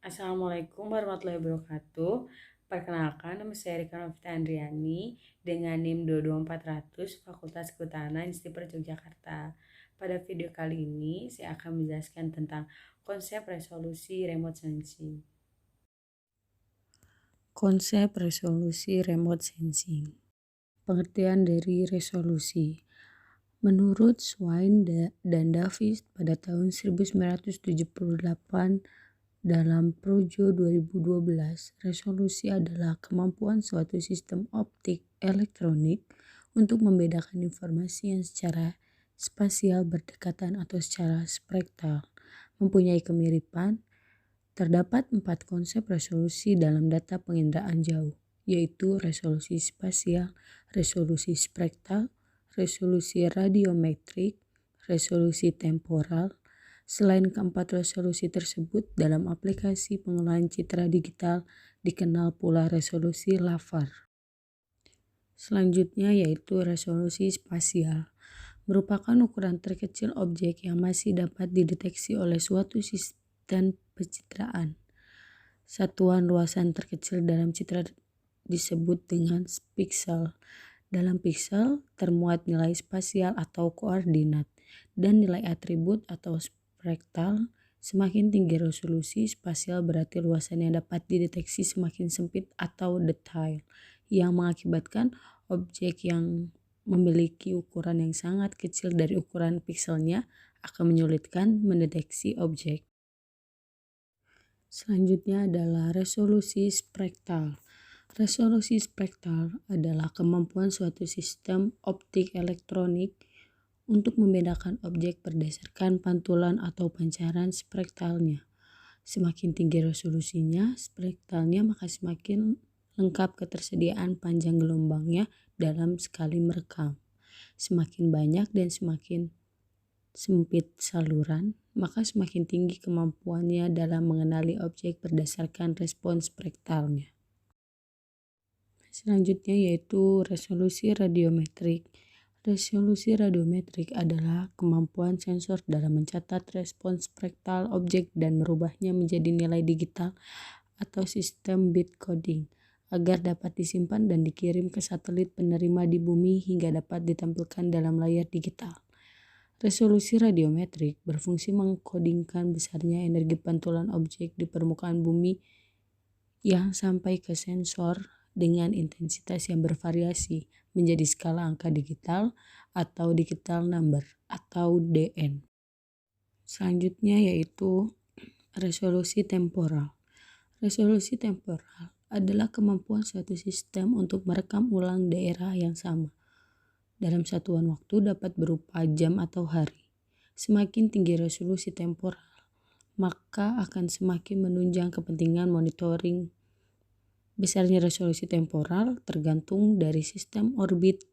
Assalamualaikum warahmatullahi wabarakatuh. Perkenalkan, nama saya Rika Novita Andriani dengan NIM 22400 Fakultas Kehutanan Institut Yogyakarta. Pada video kali ini, saya akan menjelaskan tentang konsep resolusi remote sensing. Konsep resolusi remote sensing. Pengertian dari resolusi. Menurut Swain dan Davis pada tahun 1978 dalam Projo 2012, resolusi adalah kemampuan suatu sistem optik elektronik untuk membedakan informasi yang secara spasial berdekatan atau secara spektal mempunyai kemiripan. Terdapat 4 konsep resolusi dalam data penginderaan jauh, yaitu resolusi spasial, resolusi spektal, resolusi radiometrik, resolusi temporal. Selain keempat resolusi tersebut, dalam aplikasi pengolahan citra digital dikenal pula resolusi LAVAR. Selanjutnya yaitu resolusi spasial, merupakan ukuran terkecil objek yang masih dapat dideteksi oleh suatu sistem pencitraan. Satuan luasan terkecil dalam citra disebut dengan piksel. Dalam piksel termuat nilai spasial atau koordinat dan nilai atribut atau spektal. Semakin tinggi resolusi spasial berarti luasan yang dapat dideteksi semakin sempit atau detail, yang mengakibatkan objek yang memiliki ukuran yang sangat kecil dari ukuran pikselnya akan menyulitkan mendeteksi objek. Selanjutnya adalah resolusi spektal. Resolusi spektal adalah kemampuan suatu sistem optik elektronik untuk membedakan objek berdasarkan pantulan atau pancaran spektralnya. Semakin tinggi resolusinya spektralnya, maka semakin lengkap ketersediaan panjang gelombangnya dalam sekali merekam. Semakin banyak dan semakin sempit saluran, maka semakin tinggi kemampuannya dalam mengenali objek berdasarkan respons spektralnya. Selanjutnya yaitu resolusi radiometrik. Resolusi radiometrik adalah kemampuan sensor dalam mencatat respons spektral objek dan merubahnya menjadi nilai digital atau sistem bit coding agar dapat disimpan dan dikirim ke satelit penerima di bumi hingga dapat ditampilkan dalam layar digital. Resolusi radiometrik berfungsi mengkodingkan besarnya energi pantulan objek di permukaan bumi yang sampai ke sensor dengan intensitas yang bervariasi menjadi skala angka digital atau digital number atau DN. Selanjutnya yaitu resolusi temporal. Resolusi temporal adalah kemampuan suatu sistem untuk merekam ulang daerah yang sama dalam satuan waktu dapat berupa jam atau hari. Semakin tinggi resolusi temporal, maka akan semakin menunjang kepentingan monitoring. Besarnya resolusi temporal tergantung dari sistem orbit